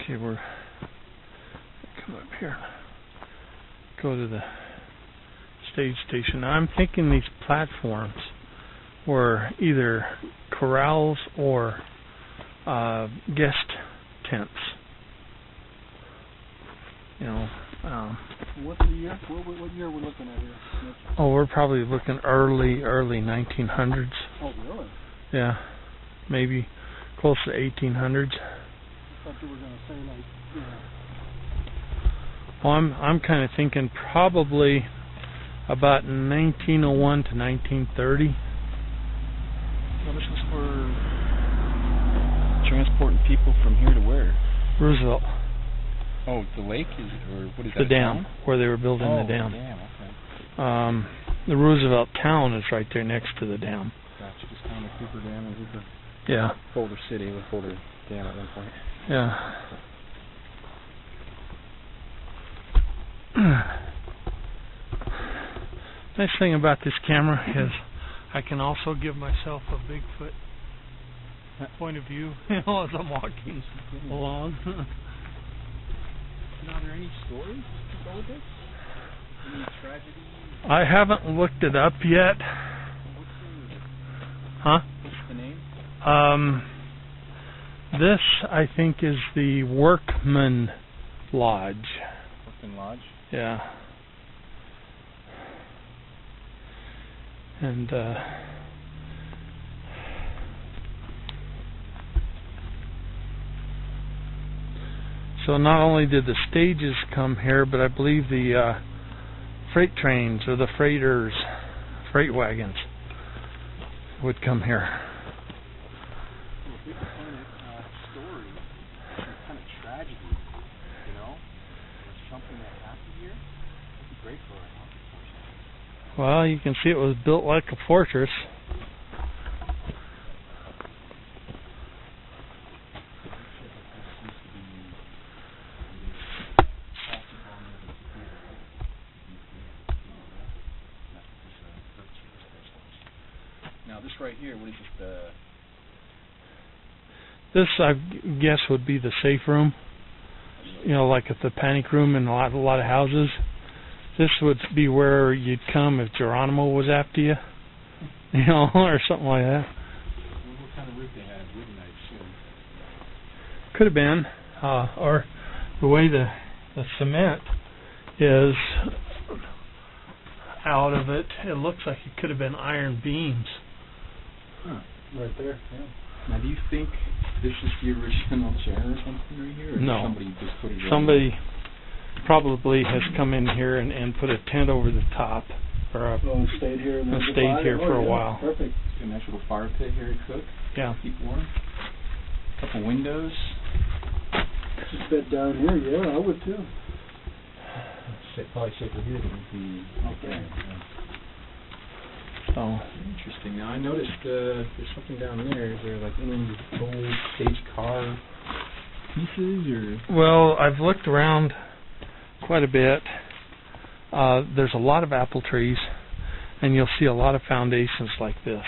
Okay, we're come up here. Go to the stage station. Now, I'm thinking these platforms were either corrals or guest tents. You know. What's the year? What year are we looking at here? Oh, we're probably looking early 1900s. Oh, really? Yeah, maybe close to 1800s. I thought you were going to say like, you know. Well, I'm kind of thinking probably about 1901 to 1930. Well, this is for transporting people from here to where? Roosevelt. Oh, the lake is, or what is that? The dam, where they were building the dam. The dam, okay. The Roosevelt town is right there next to the dam. Gotcha, just down the Cooper Dam and Hoover. Yeah. Boulder City with Boulder Dam at one point. Yeah. Nice thing about this camera is I can also give myself a Bigfoot point of view, you know, as I'm walking along. Now, are there any stories to go with this? Any tragedies? I haven't looked it up yet. Huh? What's the name? This, I think, is the Workman Lodge. Workman Lodge? Yeah. And, so not only did the stages come here, but I believe the freight trains or the freighters, freight wagons would come here. Well, if we could find a story, some kind of tragedy, you know, or something that happened here, that'd be great for our haunted portion. Well, you can see it was built like a fortress. Now this right here, what is this? This, I guess, would be the safe room. You know, like at the panic room in a lot of houses. This would be where you'd come if Geronimo was after you, you know, or something like that. What kind of roof they had? Wooden, I assume. Could have been, or the way the cement is out of it, it looks like it could have been iron beams. Huh. Right there, yeah. Now, do you think this is the original chair or something right here? Or no. Somebody just put it Somebody probably has come in here and put a tent over the top. Or stayed here and stayed here for a while. Perfect. A nice little fire pit here to cook. Yeah. Keep warm. A couple windows. Just bed down here, yeah, I would too. Probably safer here than the okay. So interesting. Now I noticed there's something down there. Is there like any old stage car pieces or? Well, I've looked around quite a bit. There's a lot of apple trees, and you'll see a lot of foundations like this.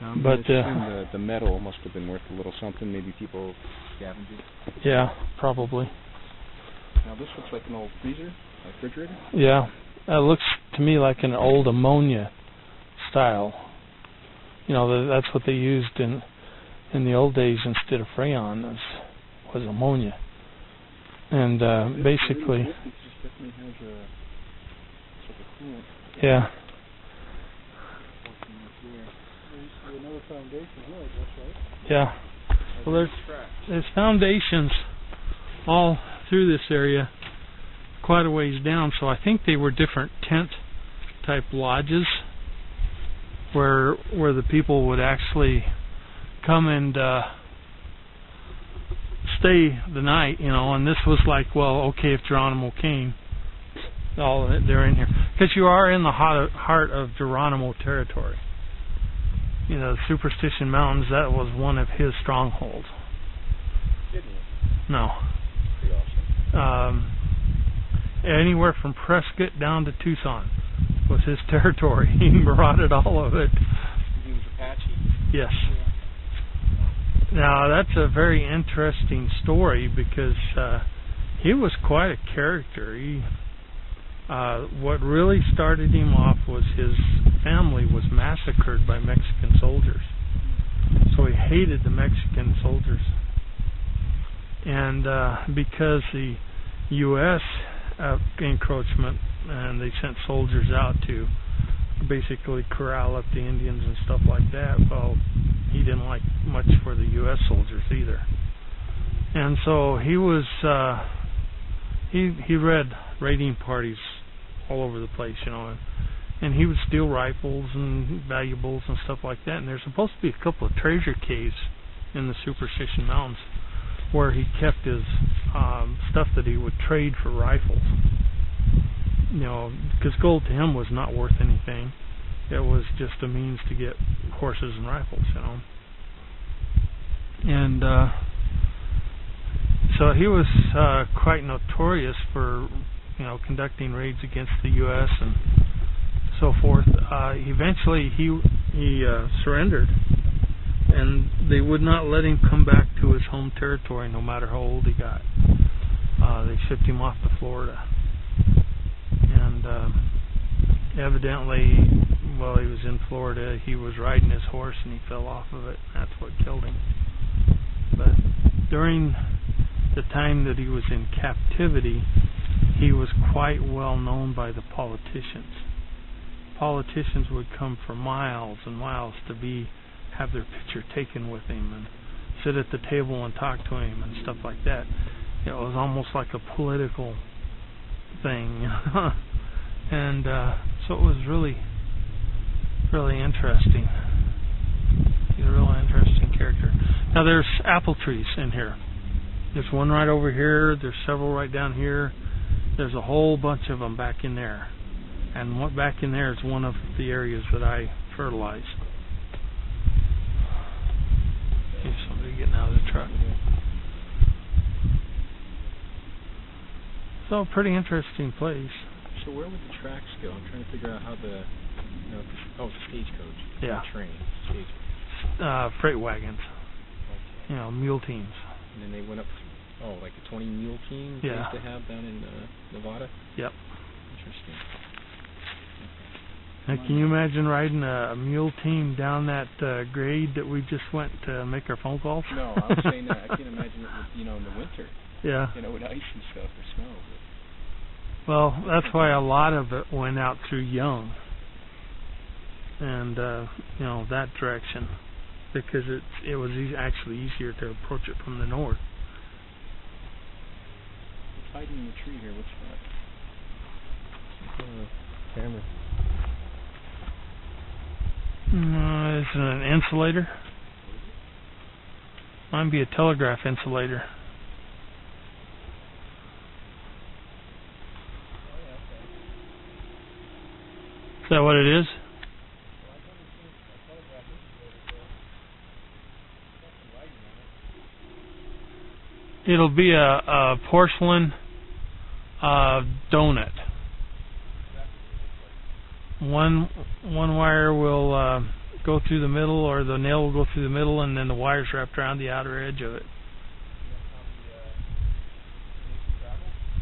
But the metal must have been worth a little something. Maybe people scavenged it. Yeah, probably. Now this looks like an old freezer, refrigerator. Yeah, it looks to me like an old ammonia style. You know, that's what they used in the old days instead of Freon was ammonia. And basically, yeah. Another foundation here, I guess, right? Yeah. Well, there's foundations all through this area, quite a ways down. So I think they were different tent type lodges, where the people would actually come and stay the night, you know. And this was like, well, okay, if Geronimo came, they're in here, because you are in the heart of Geronimo territory. You know, Superstition Mountains, that was one of his strongholds. No. Anywhere from Prescott down to Tucson was his territory. He marauded all of it. He was Apache? Yes. Now, that's a very interesting story because he was quite a character. What really started him off was his family was massacred by Mexican soldiers. So he hated the Mexican soldiers. And because the U.S. encroachment, and they sent soldiers out to basically corral up the Indians and stuff like that, well, he didn't like much for the U.S. soldiers either. And so he was, he read raiding parties all over the place, you know, and he would steal rifles and valuables and stuff like that. And there's supposed to be a couple of treasure caves in the Superstition Mountains where he kept his stuff that he would trade for rifles. You know, because gold to him was not worth anything. It was just a means to get horses and rifles, you know. And so he was quite notorious for, you know, conducting raids against the U.S. and so forth. Eventually, he surrendered, and they would not let him come back to his home territory, no matter how old he got. They shipped him off to Florida, and evidently, while he was in Florida, he was riding his horse and he fell off of it. That's what killed him. But during the time that he was in captivity, he was quite well known by the politicians. Politicians would come for miles and miles to have their picture taken with him and sit at the table and talk to him and stuff like that. It was almost like a political thing. And so it was really, really interesting. He's a real interesting character. Now there's apple trees in here. There's one right over here. There's several right down here. There's a whole bunch of them back in there. And what back in there is one of the areas that I fertilized. There's somebody getting out of the truck. So, pretty interesting place. So where would the tracks go? I'm trying to figure out how the, the stagecoach. Yeah. The train. Stagecoach. Freight wagons. Okay. You know, mule teams. And then they went up, like the 20 mule team they used to have down in Nevada? Yep. Interesting. Now, can you imagine riding a mule team down that grade that we just went to make our phone calls? No, I was saying that I can't imagine it with, in the winter. Yeah. With ice and stuff or snow. Well, that's why a lot of it went out through Young and, that direction, because it was actually easier to approach it from the north. What's hiding in the tree here? What's that? Camera. Is it an insulator? Might be a telegraph insulator. Is that what it is? It'll be a porcelain donut. One wire will go through the middle, or the nail will go through the middle, and then the wire's wrapped around the outer edge of it.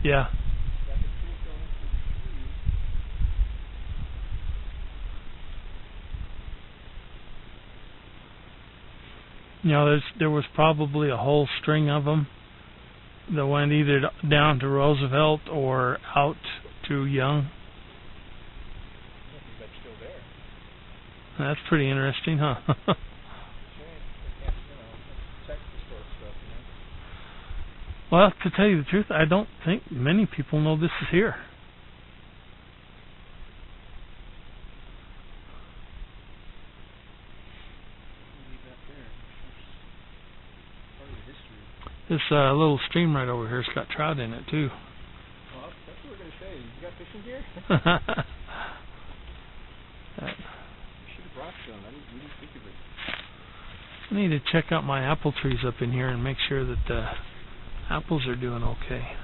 Yeah. There was probably a whole string of them that went either down to Roosevelt or out to Young. That's still there. That's pretty interesting, huh? Well, to tell you the truth, I don't think many people know this is here. This little stream right over here's got trout in it too. Well, that's what we're going to say. You got fishing gear? You should have brought some. We didn't think of it. I need to check out my apple trees up in here and make sure that the apples are doing okay.